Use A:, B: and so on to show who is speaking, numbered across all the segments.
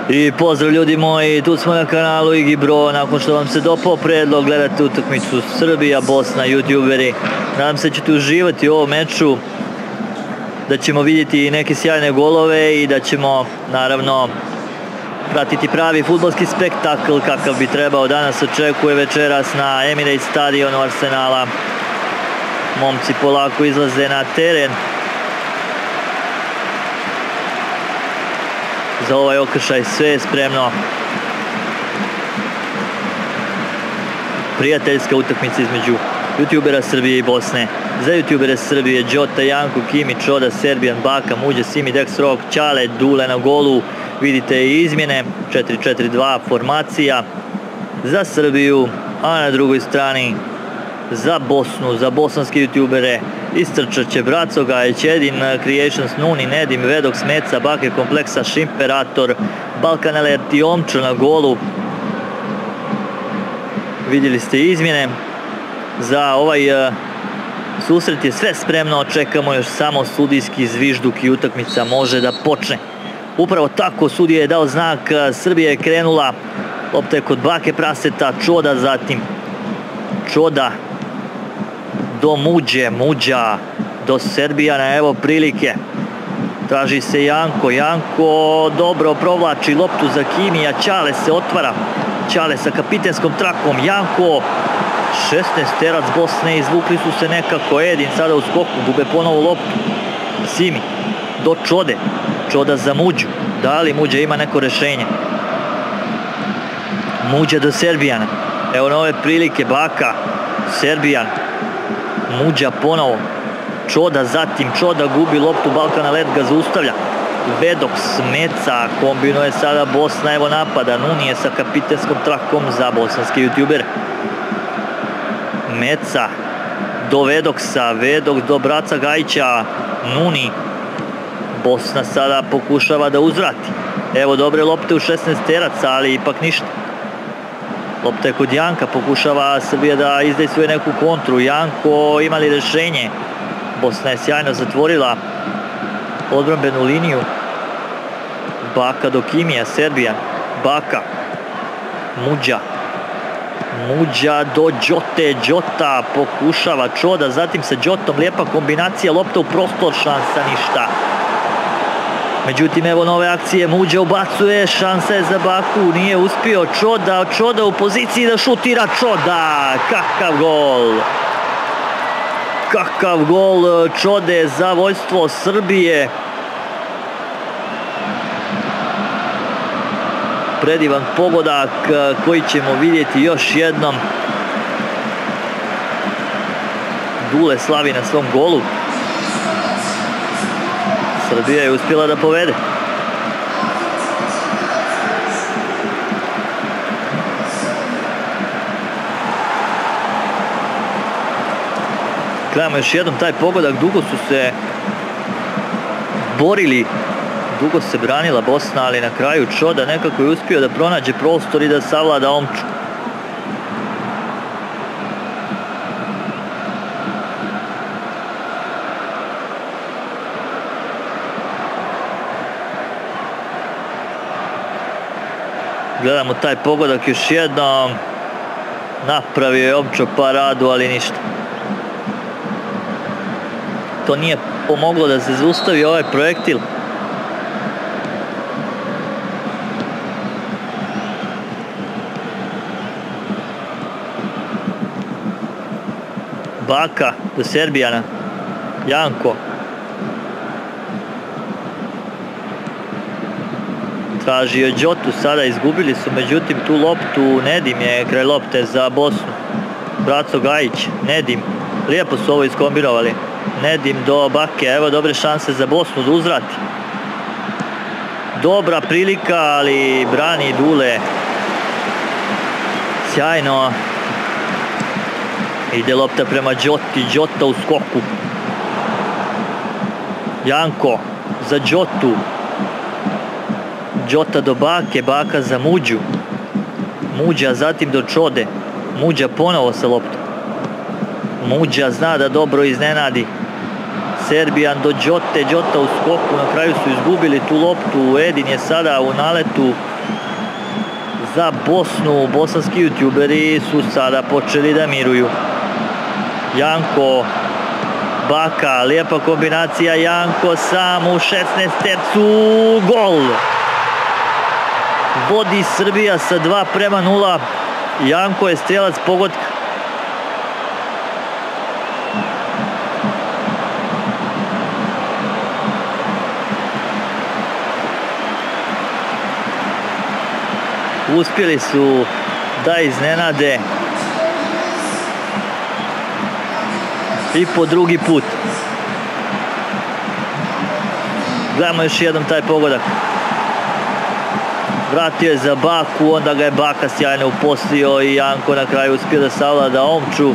A: I pozdrav ljudi moji, tu smo na kanalu Igi Bro. Nakon što vam se dopao predlog, gledate utakmicu Srbija, Bosna, youtuberi. Nadam se da ćete uživati u ovom meču, da ćemo vidjeti neke sjajne golove i da ćemo naravno pratiti pravi fudbalski spektakl kakav bi trebao. Danas očekuje večeras na Emirates stadionu Arsenala. Momci polako izlaze na teren za ovaj okršaj. Sve je spremno. Prijateljska utakmica između youtubera Srbije i Bosne. Za youtubere Srbije Jota, Janko, Kimi, Čoda, Serbijan, Baka, Muđa, Simi, Dex, Rok, Ćale, Dule na golu. Vidite i izmjene, 4-4-2 formacija za Srbiju, a na drugoj strani za Bosnu, za bosanske youtubere istrčat će Braco, Gajeć, Edin, Creations, Nuni, Nedim, Vedok, Smeca, Bake, Kompleksa, Šimperator, Balkan Alert i Omčo na golu. Vidjeli ste izmjene. Za ovaj susret je sve spremno, čekamo još samo sudijski zvižduk i utakmica može da počne. Upravo tako sudija je dao znak, Srbija je krenula, lopta je kod Bake Praseta, Čoda zatim, Čoda do Muđe, Muđa do Serbijana, evo prilike, traži se Janko, Janko dobro provlači loptu za Kimija, Ćale se otvara, Ćale sa kapitenskom trakom, Janko, 16-terac Bosne, izvukli su se nekako, Edin sada u skoku, gube ponovo loptu, Simi do Čode, Čoda za Muđu, da li Muđa ima neko rešenje, Muđa do Serbijana, evo nove prilike, Baka, Serbijan, Muđa ponovo, Čoda zatim, Čoda gubi loptu, Balkan Alert ga zaustavlja, Vedok, Smeca, kombinuje sada Bosna, evo napada, Nuni je sa kapitenskom trakom za bosanski youtuber, Meca do Vedoksa, Vedok do Braca Gajića, Nuni, Bosna sada pokušava da uzvrati, evo dobre lopte u 16-teraca, ali ipak ništa. Lopta je kod Janka, pokušava Srbija da izdaje svoju neku kontru, Janko ima li rešenje, Bosna je sjajno zatvorila odbrambenu liniju, Baka do Kimija, Serbijan, Baka, Muđa, Muđa do Đote, Đota pokušava, Čoda zatim sa Đotom, lijepa kombinacija, lopta u prostor, šansa ništa. Međutim, evo nove akcije, Muđa ubacuje, šansa je za Baku, nije uspio, Čoda, Čoda u poziciji da šutira, Čoda, kakav gol! Kakav gol Čode za vođstvo Srbije. Predivan pogodak koji ćemo vidjeti još jednom. Dule slavi na svom golu. Srbija je uspjela da povede. Gledamo još jednom taj pogodak, dugo su se borili, dugo se branila Bosna, ali na kraju Čoda nekako je uspio da pronađe prostor i da savlada Omču. Gledamo taj pogodak još jednom, napravio je Omčo paradu, ali ništa. To nije pomoglo da se zaustavi ovaj projektil. Baka do Serbijana, Janko. Tražio Đotu, sada izgubili su, međutim tu loptu, Nedim je kraj lopte za Bosnu. Braco Gajić, Nedim, lijepo su ovo iskombinovali. Nedim do Bake, evo dobre šanse za Bosnu da uzvrati. Dobra prilika, ali brani Dule. Sjajno. Ide lopta prema Đoti, Đota u skoku. Janko za Đotu. Đota do Bake, Baka za Muđu. Muđa zatim do Čode. Muđa ponovo sa loptom. Muđa zna da dobro iznenadi. Serbijan do Đote, Đota u skoku, na kraju su izgubili tu loptu, Edin je sada u naletu, za Bosnu. Bosanski youtuberi su sada počeli da miruju. Janko, Baka, lijepa kombinacija, Janko sam u 16 tercu, gol! Vodi Srbija sa 2:0, Janko je strelac pogotka. Uspjeli su da iznenade i po drugi put. Gledamo još jednom taj pogodak. Vratio je za Baku, onda ga je Baka sjajno uposlio i Janko na kraju uspio da savlada Omču,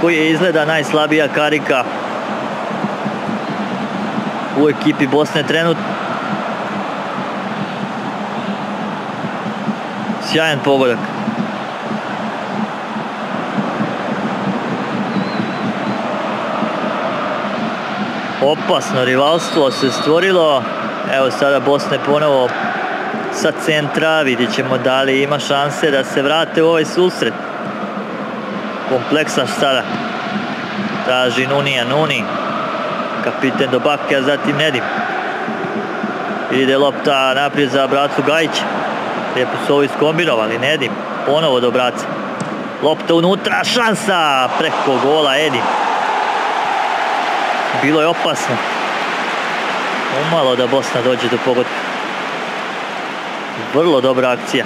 A: koji je izgleda najslabija karika u ekipi Bosne trenutno. Sjajan pogodak. Opasno rivalstvo se stvorilo. Evo sada Bosne ponovo sa centra. Vidjet ćemo da li ima šanse da se vrate u ovaj susret. Kompleksan sada. Traži Nunija, Nuni. Kapiten do Bake, a zatim Nedim. Ide lopta naprijed za Bracu Gajića. Lijepo su ovo iskombinovali, Nedim. Ponovo do Braca. Lopta unutra, šansa preko gola Edin. Bilo je opasno. Umalo da Bosna dođe do pogotka. Vrlo dobra akcija.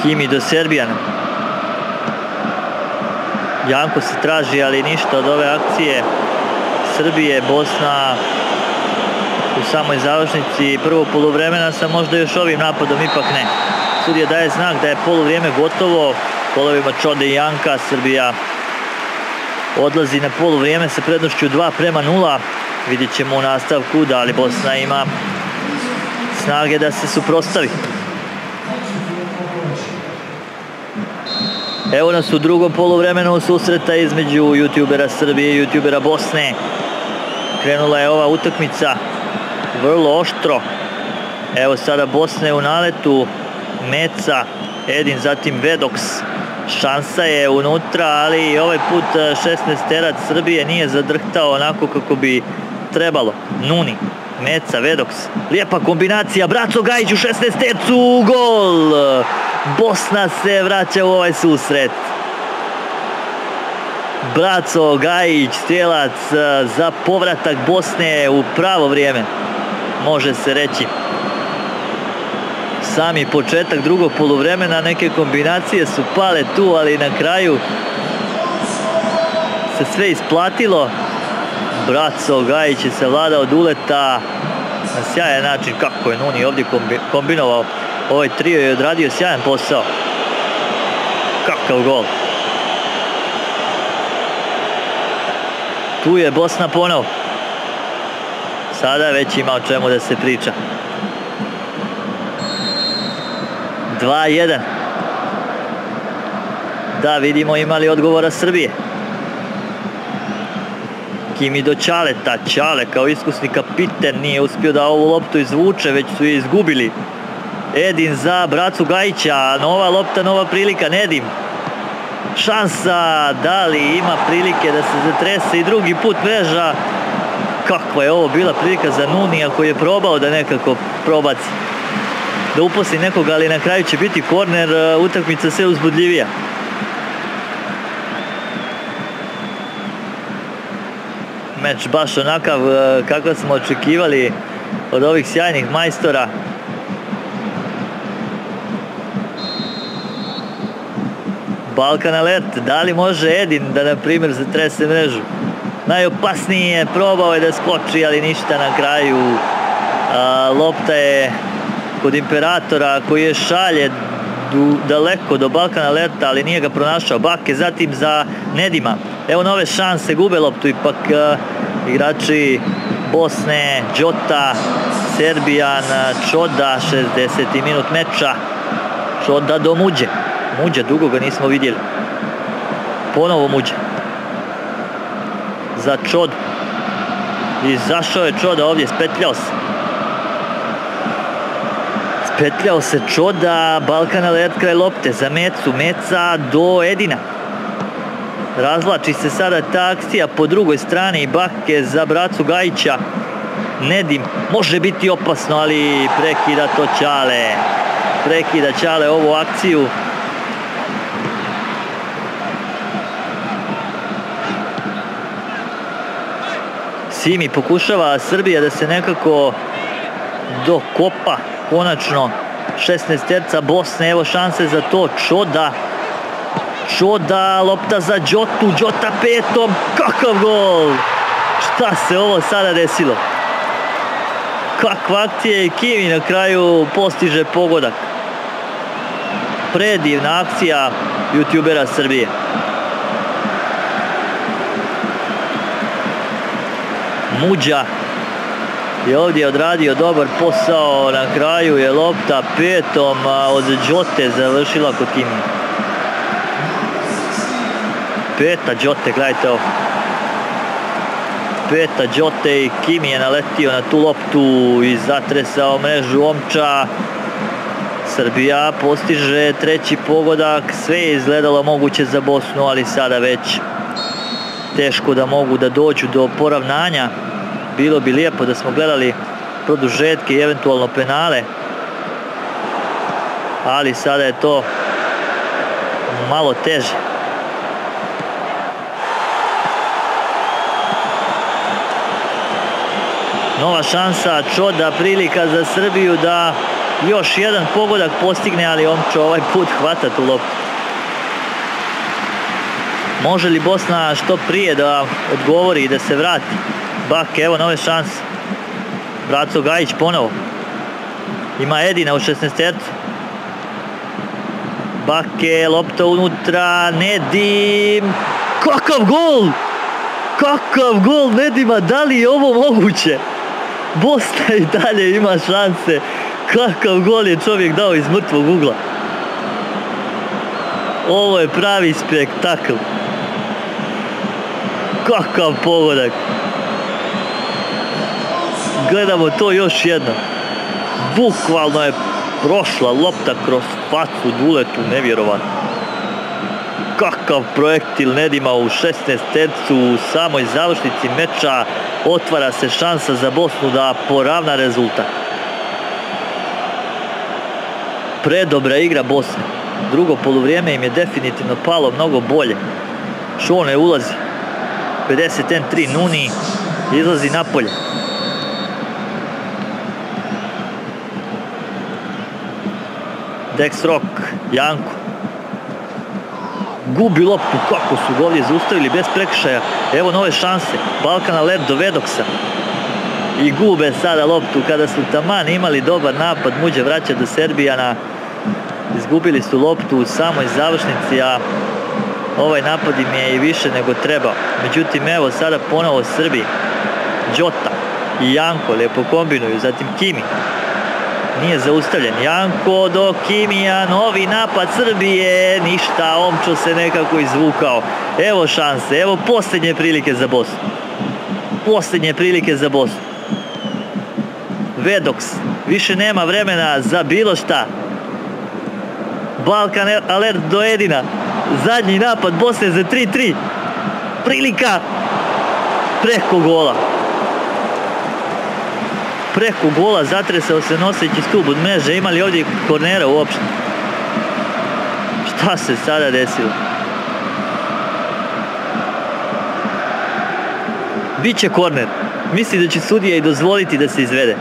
A: Kimi do Serbijana. Janko se traži, ali ništa od ove akcije Srbije. Bosna u samoj završnici prvog poluvremena sa možda još ovim napadom, ipak ne. Sudija daje znak da je poluvrijeme gotovo. Golovima Čode i Janka Srbija odlazi na poluvrijeme sa prednošću 2:0. Vidjet ćemo u nastavku da li Bosna ima snage da se suprotstavi. Evo nas u drugom poluvremenu susreta između youtubera Srbije i youtubera Bosne. Krenula je ova utakmica vrlo oštro. Evo sada Bosne u naletu. Meca, Edin, zatim Vedoks. Šansa je unutra, ali ovaj put 16-terac Srbije nije zadrhtao onako kako bi trebalo. Nuni, Meca, Vedoks. Lijepa kombinacija, Braco Gajić u 16-tercu, gol! Bosna se vraća u ovaj susret. Braco Gajić, strijelac za povratak Bosne u pravo vrijeme, može se reći. Sami početak drugog poluvremena, neke kombinacije su pale tu, ali na kraju se sve isplatilo. Braco Gajić je se vladao od uleta na sjajan način. Kako je Nuni ovdje kombinovao ovaj trio i odradio sjajan posao. Kakav gol. Tu je Bosna ponovo. Sada već ima o čemu da se priča. 2:1. Da vidimo ima li odgovora Srbije. Kimi do Ćaleta. Ćale kao iskusni kapiten nije uspio da ovu loptu izvuče, već su je izgubili. Edin za Bracu Gajića. Nova lopta, nova prilika. Nedim. Šansa. Da li ima prilike da se zatrese i drugi put mreža. Kakva je ovo bila prilika za Nunija koji je probao da nekako probaci, da uposli nekoga, ali na kraju će biti korner. Utakmica sve uzbudljivija. Meč baš onakav kako smo očekivali od ovih sjajnih majstora. Balkan Alert, da li može Edin da na primjer zatrese mrežu? Najopasnije, probao je da skoči, ali ništa na kraju. Lopta je kod Imperatora koji je šalje daleko do Balkan Alerta, ali nije ga pronašao. Bake, zatim za Nedima. Evo nove šanse, gube loptu ipak igrači Bosne. Đota, Serbijan, Čoda, 60. minut meča. Čoda do Muđe. Muđa, dugo ga nismo vidjeli. Ponovo Muđa. Za Čodu. Izašao je Čoda ovdje, spetljao se. Spetljao se Čoda, Balkan Alert kraj lopte za Mecu, Meca do Edina. Razlači se sada ta akcija po drugoj strani Bake za bracu Gajića. Nedim, može biti opasno, ali prekida to Ćale. Prekida Ćale ovu akciju. Simi pokušava Srbija da se nekako dokopa konačno 16-terca Bosne. Evo šanse za to. Čoda. Čoda, lopta za Đotu. Đota petom. Kakav gol! Šta se ovo sada desilo? Kakva akcija i Kimi na kraju postiže pogodak. Predivna akcija youtubera Srbije. Muđa je ovdje odradio dobar posao, na kraju je lopta petom od Đote završila kod Kimi. Peta Đote, gledajte ovo. Peta Đote i Kimi je naletio na tu loptu i zatresao mrežu Omča. Srbija postiže treći pogodak, sve je izgledalo moguće za Bosnu, ali sada već teško da mogu da dođu do poravnanja. Bilo bi lijepo da smo gledali produžetke i eventualno penale, ali sada je to malo teže. Nova šansa, Čoda, prilika za Srbiju da još jedan pogodak postigne, ali Omčo ovaj put hvata tu loptu. Može li Bosna što prije da odgovori i da se vrati? Bake, evo nove šanse. Braco Gajić ponovo. Ima Edina u 16-tercu. Bake, lopta unutra, Nedim. Kakav gol! Kakav gol Nedima, da li je ovo moguće? Bosna i dalje ima šanse. Kakav gol je čovjek dao iz mrtvog ugla. Ovo je pravi spektakl. Kakav pogodak. Gledamo to još jednom. Bukvalno je prošla lopta kroz facu Duletu, nevjerovatno. Kakav projektil Nedima u 16-tercu, u samoj završnici meča otvara se šansa za Bosnu da poravna rezultat. Predobra igra Bosne. Drugo poluvrijeme im je definitivno palo mnogo bolje. Šone ulazi. 50-3 Nuni izlazi napolje. Dex Rock, Janko. Gubi loptu, kako su ga ovdje zaustavili bez prekršaja. Evo nove šanse. Balkan Alert do Vedoksa. I gube sada loptu kada su taman imali dobar napad. Muđe vraća do Serbijana. Izgubili su loptu u samoj završnici, a ovaj napad im je i više nego trebao. Međutim, evo sada ponovo Srbi. Đota i Janko lijepo kombinuju, zatim Kimi. Nije zaustavljen. Janko do Kimija, novi napad Srbije, ništa, Omčo se nekako izvukao. Evo šanse, evo posljednje prilike za Bosnu. Posljednje prilike za Bosnu. Vedoks, više nema vremena za bilo šta. Balkan Alert do Edina. Zadnji napad Bosne za 3-3. Prilika preko gola. Preko gola zatresao se noseći stup od mreže. Imali ovdje kornera uopšte? Šta se sada desilo? Biće korner. Misli da će sudija i dozvoliti da se izvede.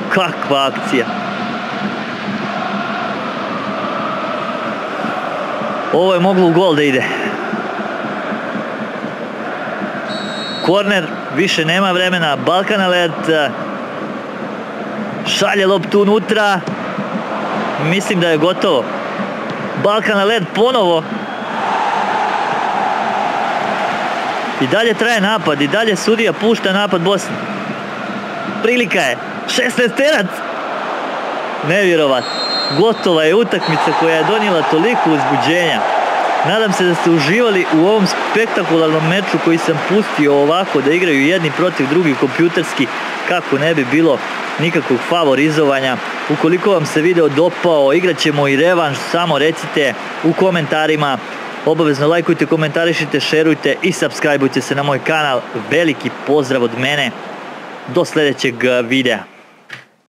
A: Kakva akcija. Ovo je moglo u gol da ide. Korner, više nema vremena. Balkan Alert šalje loptu unutra. Mislim da je gotovo. Balkan Alert ponovo. I dalje traje napad. I dalje sudija pušta napad Bosne. Prilika je. 16-terac. Nevjerovatno. Gotova je utakmica koja je donijela toliko uzbuđenja. Nadam se da ste uživali u ovom spektakularnom meču koji sam pustio ovako da igraju jedni protiv drugi kompjuterski, kako ne bi bilo nikakvog favorizovanja. Ukoliko vam se video dopao, igrat ćemo i revanš, samo recite u komentarima. Obavezno lajkujte, komentarišite, šerujte i subscribeujte se na moj kanal. Veliki pozdrav od mene. Do sljedećeg videa.